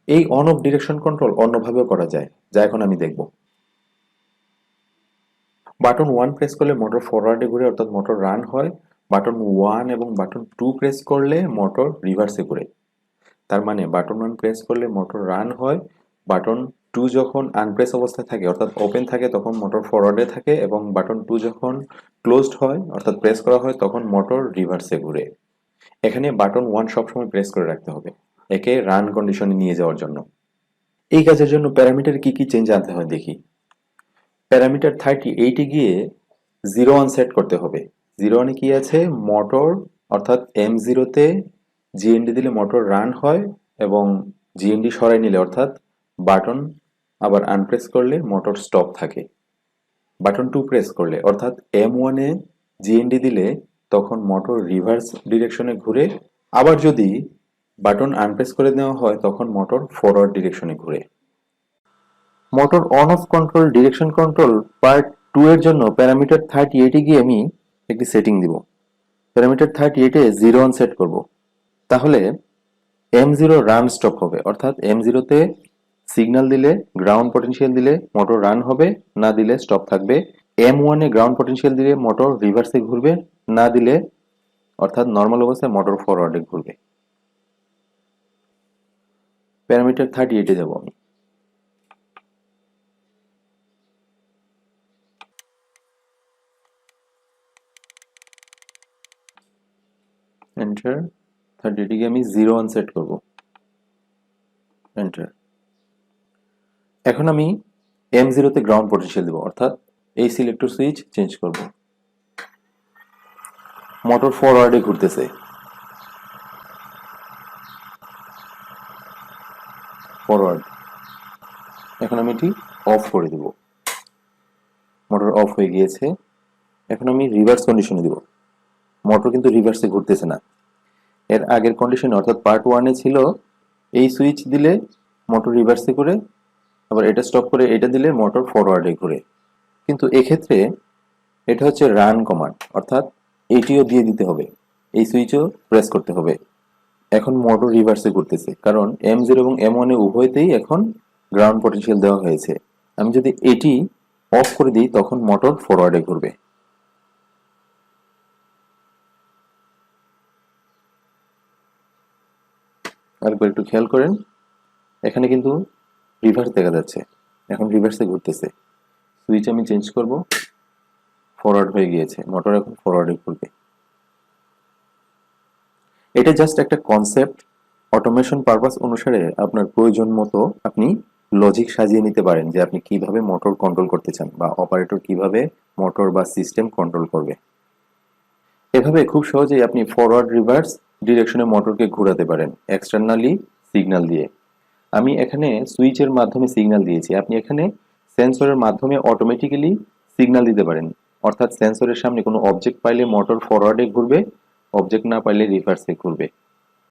এই on of direction control অন্যভাবেও করা যায়, যা এখন আমি দেখব। বাটন 1 প্রেস করলে মোটর ফরওয়ার্ডে ঘুরে অর্থাৎ মোটর রান হয়। বাটন 1 এবং বাটন 2 প্রেস করলে মোটর রিভার্সে ঘুরে। তার মানে বাটন 1 প্রেস করলে মোটর রান হয়, বাটন 2 যখন আনপ্রেস অবস্থায় থাকে অর্থাৎ ওপেন থাকে তখন মোটর ফরওয়ার্ডে থাকে, এবং বাটন 2 যখন ক্লোজড হয় অর্থাৎ প্রেস করা হয় তখন মোটর রিভার্সে ঘুরে। এখানে বাটন 1 সবসময় প্রেস করে রাখতে হবে একে রান কন্ডিশনে নিয়ে যাওয়ার জন্য। এই কাজের জন্য প্যারামিটার কি কি চেঞ্জ আনতে হয় দেখি। প্যারামিটার 38 এ গিয়ে 01 সেট করতে হবে। 01 এ কি আছে, মোটর অর্থাৎ M0 তে জিএনডি দিলে মোটর রান হয়, এবং জিএনডি সরাই নিলে অর্থাৎ বাটন আবার আনপ্রেস করলে মোটর স্টপ থাকে। বাটন 2 প্রেস করলে অর্থাৎ M1 এ জিএনডি দিলে তখন মোটর রিভার্স ডিরেকশনে ঘুরে, আবার যদি বাটন আনপ্রেস করে দেওয়া হয় তখন মোটর ফরওয়ার্ড ডিরেকশনে ঘুরে। Motor on of control direction control part 2 এর জন্য প্যারামিটার 38 এ গিয়ে আমি একটি সেটিং দিব। প্যারামিটার 38 এ 01 সেট করব। তাহলে M0 রান স্টপ হবে, অর্থাৎ M0 তে সিগন্যাল দিলে গ্রাউন্ড পটেনশিয়াল দিলে মোটর রান হবে, না দিলে স্টপ থাকবে। M1 এ গ্রাউন্ড পটেনশিয়াল দিলে মোটর রিভার্সে ঘুরবে, না দিলে অর্থাৎ নর্মাল অবস্থায় মোটর ফরওয়ার্ডে ঘুরবে। প্যারামিটার 38 এ যাব আমি। এন্টার। 38 এ গিয়ে আমি 01 সেট করব। এন্টার। এখন আমি M0 তে গ্রাউন্ড পটেনশিয়াল দেব, অর্থাৎ এই সিলেক্টর সুইচ চেঞ্জ করব। মোটর ফরওয়ার্ডে ঘুরতেছে। ফরওয়ার্ড। এখন আমি এটি অফ করে দেব। মোটর অফ হয়ে গিয়েছে। এখন আমি রিভার্স কন্ডিশনে দেব। মোটর কিন্তু রিভার্সে ঘুরতেছে না। এর আগের কন্ডিশন অর্থাৎ পার্ট 1 এ ছিল এই সুইচ দিলে মোটর রিভার্সে ঘুরে, আবার এটা স্টপ করে এটা দিলে মোটর ফরওয়ার্ডে ঘুরে। কিন্তু এক্ষেত্রে এটা হচ্ছে রান কমান্ড, অর্থাৎ এটিও দিয়ে দিতে হবে, এই সুইচও প্রেস করতে হবে। এখন মোটর রিভার্সে ঘুরতেছে, কারণ M0 এবং M1 এ উভয়তেই এখন গ্রাউন্ড পটেনশিয়াল দেওয়া হয়েছে। আমি যদি এটি অফ করে দিই তখন মোটর ফরওয়ার্ডে ঘুরবে। আরেকবার একটু খেয়াল করেন, এখানে কিন্তু রিভার্স দেখা যাচ্ছে, এখন রিভার্সে ঘুরতেছে। সুইচ আমি চেঞ্জ করব, ফরওয়ার্ড হয়ে গিয়েছে, মোটর এখন ফরওয়ার্ডে ঘুরবে। এটা জাস্ট একটা কনসেপ্ট। অটোমেশন পারপাস অনুসারে আপনার প্রয়োজন মতো আপনি লজিক সাজিয়ে নিতে পারেন যে আপনি কিভাবে মোটর কন্ট্রোল করতে চান, বা অপারেটর কিভাবে মোটর বা সিস্টেম কন্ট্রোল করবে। এভাবে খুব সহজেই আপনি ফরওয়ার্ড রিভার্স ডিরেকশনে মোটরকে ঘোরাতে পারেন এক্সটার্নালি সিগন্যাল দিয়ে। আমি এখানে সুইচের মাধ্যমে সিগন্যাল দিয়েছি, আপনি এখানে সেন্সরের মাধ্যমে অটোমেটিক্যালি সিগন্যাল দিতে পারেন, অর্থাৎ সেন্সরের সামনে কোনো অবজেক্ট পাইলে মোটর ফরওয়ার্ডে ঘুরবে, অবজেক্ট না পাইলে রিভার্সে ঘুরবে।